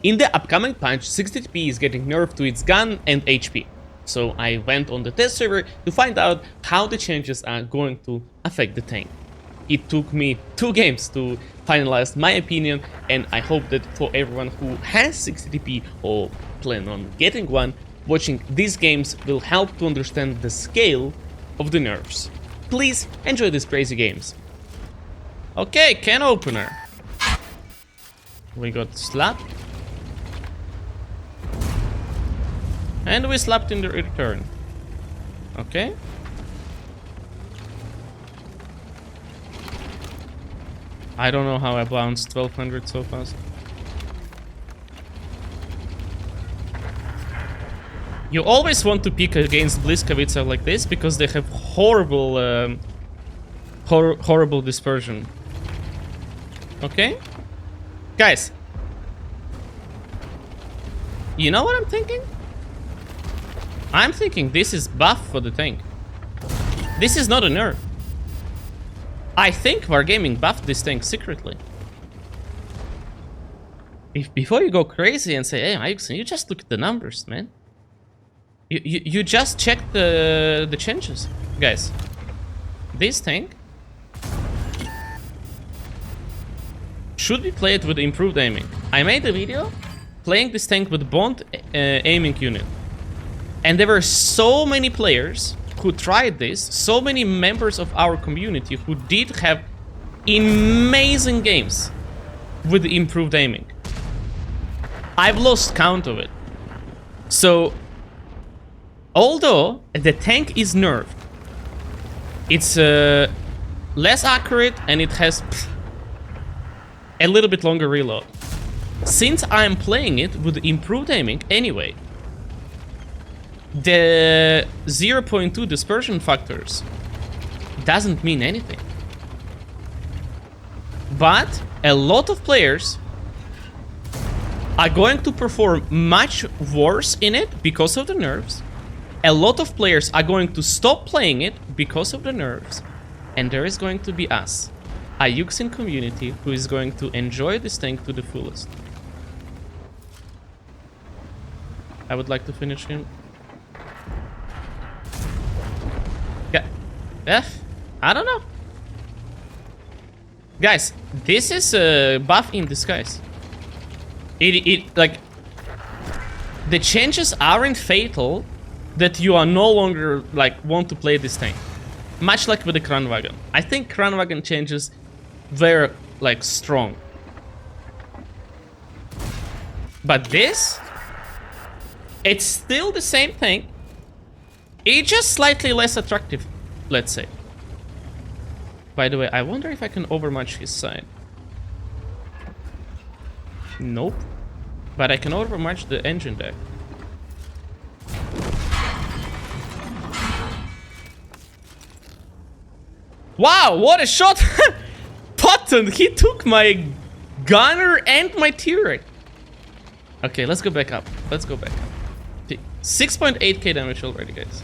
In the upcoming patch, 60p is getting nerfed to its gun and HP. So I went on the test server to find out how the changes are going to affect the tank. It took me 2 games to finalize my opinion, and I hope that for everyone who has 60p or plan on getting one, watching these games will help to understand the scale of the nerfs. Please enjoy these crazy games. Okay, can opener. We got slapped. And we slapped in the return. Okay. I don't know how I bounced 1200 so fast. You always want to pick against Bliskovica like this because they have horrible, horrible dispersion. Okay, guys. You know what I'm thinking? I'm thinking this is buff for the tank. This is not a nerf. I think Wargaming buffed this tank secretly. If before you go crazy and say, "Hey, iyouxin, you just look at the numbers, man. You just check the changes, guys. This tank should be played with improved aiming. I made a video playing this tank with Bond aiming unit, and there were so many players who tried this, so many members of our community who did have amazing games with improved aiming. I've lost count of it. So, although the tank is nerfed, it's less accurate and it has a little bit longer reload. Since I'm playing it with improved aiming anyway, the 0.2 dispersion factors doesn't mean anything. But a lot of players are going to perform much worse in it because of the nerfs. A lot of players are going to stop playing it because of the nerfs. And there is going to be us, iyouxin community, who is going to enjoy this tank to the fullest. I would like to finish him. Yeah, I don't know. Guys, this is a buff in disguise. It like, the changes aren't fatal that you are no longer like want to play this tank. Much like with the Kranwagen. I think Kranwagen changes were like strong. But this, it's still the same thing. It's just slightly less attractive, let's say. By the way, I wonder if I can overmatch his side. Nope. But I can overmatch the engine deck. Wow, what a shot! Button! He took my gunner and my turret. Okay, let's go back up. Let's go back up. 6.8k damage already, guys.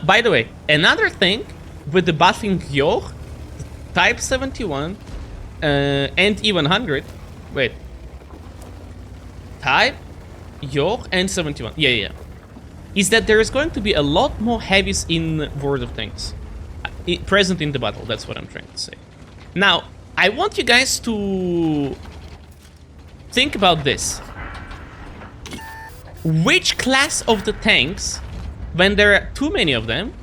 By the way, another thing with the buffing Yoch, Type 71, and E100. Wait. Type, Yoch, and 71. Yeah. Is that there is going to be a lot more heavies in World of Tanks. Present in the battle, that's what I'm trying to say. Now, I want you guys to think about this. Which class of the tanks, when there are too many of them,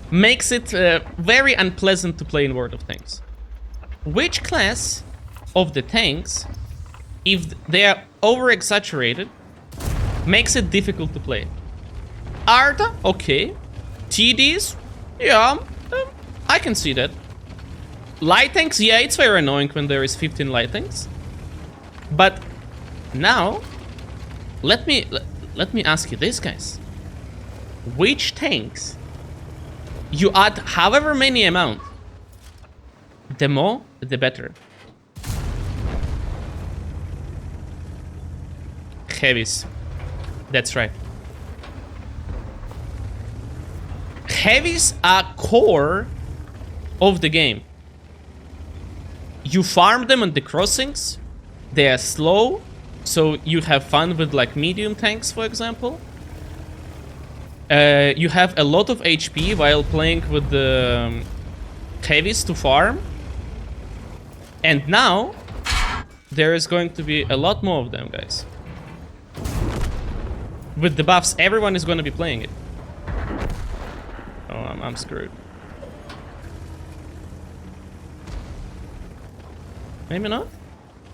makes it very unpleasant to play in World of Tanks? Which class of the tanks, if they are over-exaggerated, makes it difficult to play? Arda? Okay. TDs? Yeah, I can see that. Light tanks? Yeah, it's very annoying when there is 15 light tanks. But now, let me ask you this, guys. Which tanks you add however many amount, the more, the better. Heavies. That's right. Heavies are core of the game. You farm them on the crossings, they are slow, So you have fun with like medium tanks, for example. You have a lot of HP while playing with the heavies to farm. And now there is going to be a lot more of them, guys. With the buffs, everyone is going to be playing it. Oh, I'm screwed. Maybe not.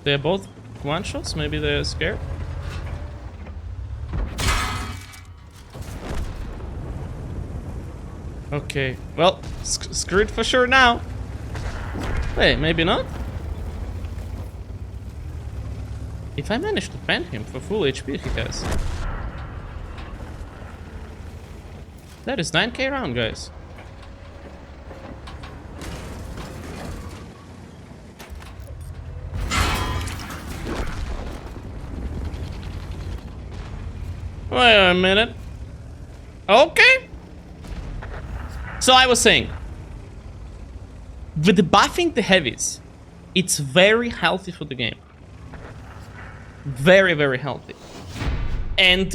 They're both one-shots. Maybe they're scared. Okay. Well, screwed for sure now. Wait, maybe not? If I manage to pen him for full HP, he has. That is 9k round, guys. Wait a minute. Okay. So I was saying, with the buffing the heavies, it's very healthy for the game. Very, very healthy. And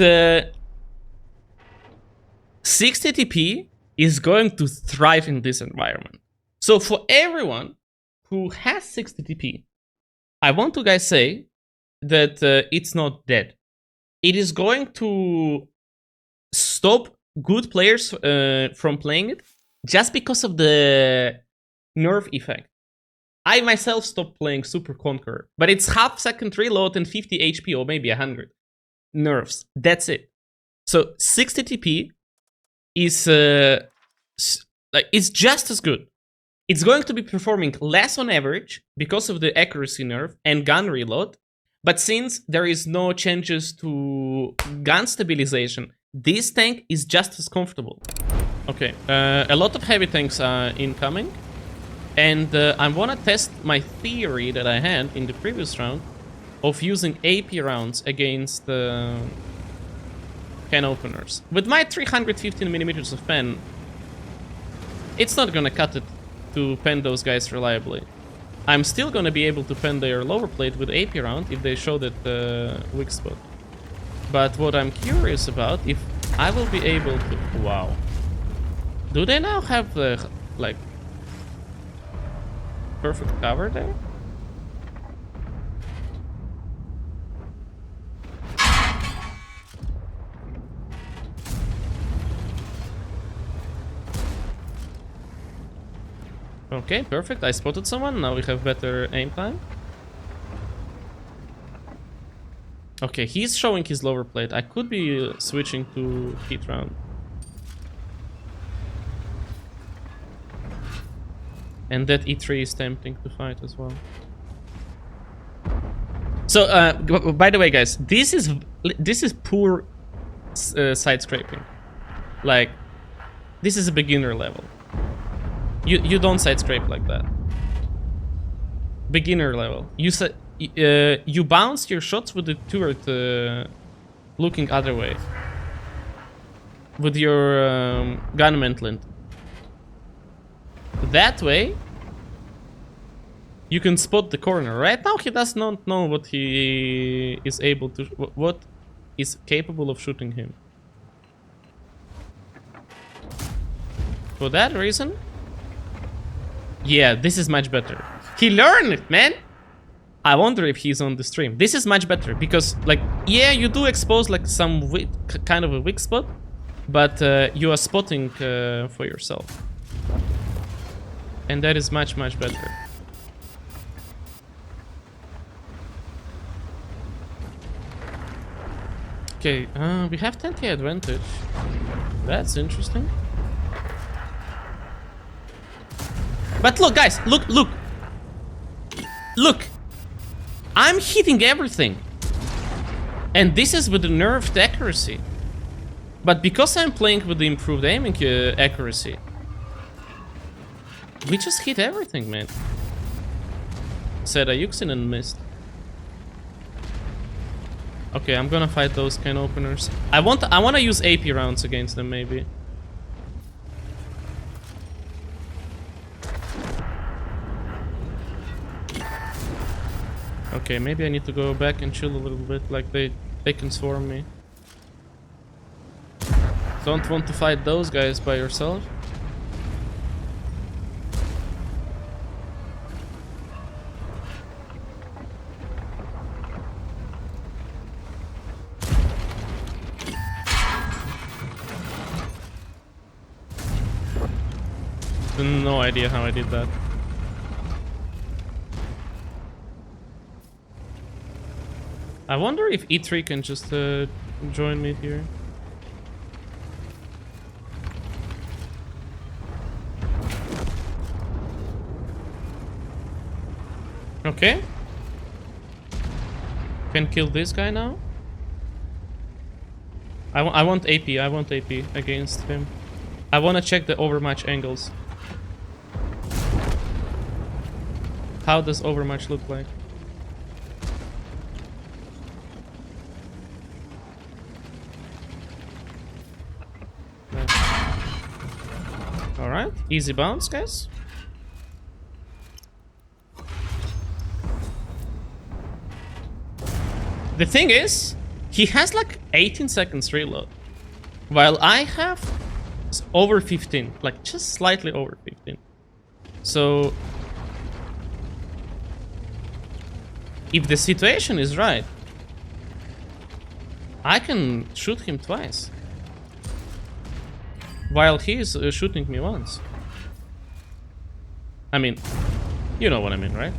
60 TP is going to thrive in this environment. So for everyone who has 60 TP, I want to guys say that it's not dead. It is going to stop good players from playing it just because of the nerf effect. I myself stopped playing Super Conqueror, but it's half-second reload and 50 HP or maybe 100 nerfs. That's it. So 60 TP is like it's just as good. It's going to be performing less on average because of the accuracy nerf and gun reload. But since there is no changes to gun stabilization, this tank is just as comfortable. Okay, a lot of heavy tanks are incoming. And I want to test my theory that I had in the previous round of using AP rounds against pen openers. With my 315mm of pen, it's not gonna cut it to pen those guys reliably. I'm still gonna be able to pen their lower plate with AP round if they show that weak spot. But what I'm curious about, if I will be able to... Wow. Do they now have the, like, perfect cover there? Okay, perfect. I spotted someone. Now we have better aim time. Okay, he's showing his lower plate. I could be switching to heat round. And that E3 is tempting to fight as well. So, by the way, guys, this is poor side scraping. Like, this is a beginner level. You don't side scrape like that. Beginner level. You bounce your shots with the turret looking other way. With your gun mantlet. That way, you can spot the corner. Right now, he does not know what he is able to, what is capable of shooting him. For that reason, yeah, this is much better. He learned it, man. I wonder if he's on the stream. This is much better because, like, yeah, you do expose like some kind of a weak spot, but you are spotting for yourself. And that is much, much better. Okay, we have 10k advantage. That's interesting. But look, guys, look. Look! I'm hitting everything. And this is with the nerfed accuracy. But because I'm playing with the improved aiming accuracy, we just hit everything, man. Said iyouxin and missed. Okay, I'm gonna fight those can openers. I wanna use AP rounds against them, maybe. Okay, Okay, maybe I need to go back and chill a little bit, like they can swarm me. Don't want to fight those guys by yourself. No idea how I did that. I wonder if E3 can just join me here. Okay. Can kill this guy now. I want AP. I want AP against him. I want to check the overmatch angles. How does overmatch look like? Alright, easy bounce, guys. The thing is, he has like 18 seconds reload, while I have over 15, like just slightly over 15. So, if the situation is right, I can shoot him twice, while he is shooting me once. I mean, you know what I mean, right?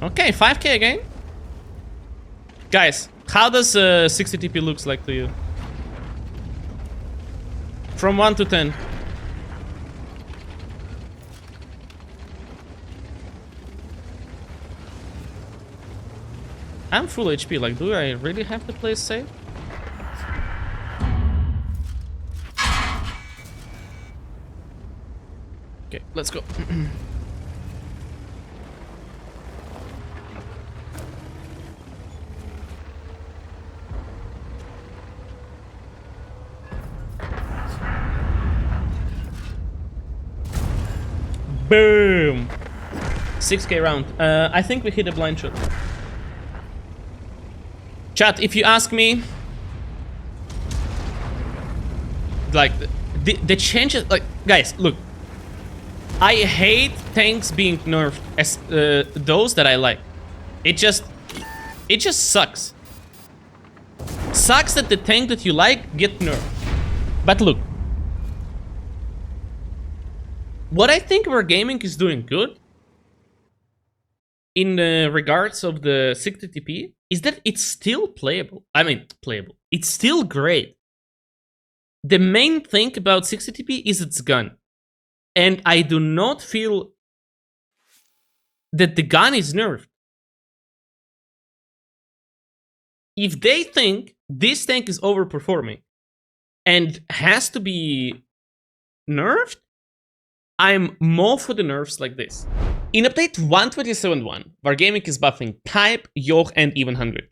Okay, 5k again. Guys, how does 60 TP looks like to you? From 1 to 10. I'm full HP, like, do I really have to play safe? Okay, let's go. Boom! 6k round. I think we hit a blind shot. Chat, if you ask me, like, the changes, like, guys, look. I hate tanks being nerfed as those that I like. It just sucks. Sucks that the tank that you like get nerfed. But look. What I think Wargaming is doing good in regards of the 60 TP is that it's still playable. I mean, playable. It's still great. The main thing about 60 TP is its gun. And I do not feel that the gun is nerfed. If they think this tank is overperforming and has to be nerfed, I'm more for the nerfs like this. In update 1.27.1, Wargaming is buffing Type, Yoch, and even 100.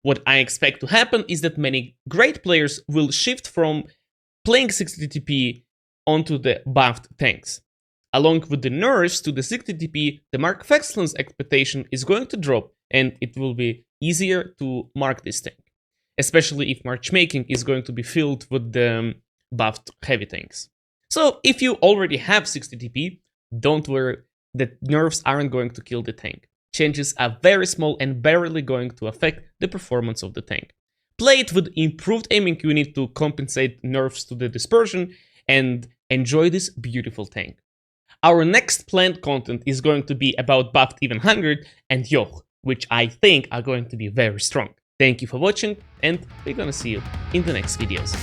What I expect to happen is that many great players will shift from playing 60 TP onto the buffed tanks. Along with the nerfs to the 60 TP, the mark of excellence expectation is going to drop, and it will be easier to mark this tank. Especially if matchmaking is going to be filled with the buffed heavy tanks. So if you already have 60 TP, don't worry, the nerfs aren't going to kill the tank. Changes are very small and barely going to affect the performance of the tank. Play it with improved aiming unit to compensate nerfs to the dispersion and enjoy this beautiful tank. Our next planned content is going to be about buffed even 100 and Yoch, which I think are going to be very strong. Thank you for watching, and we're gonna see you in the next videos.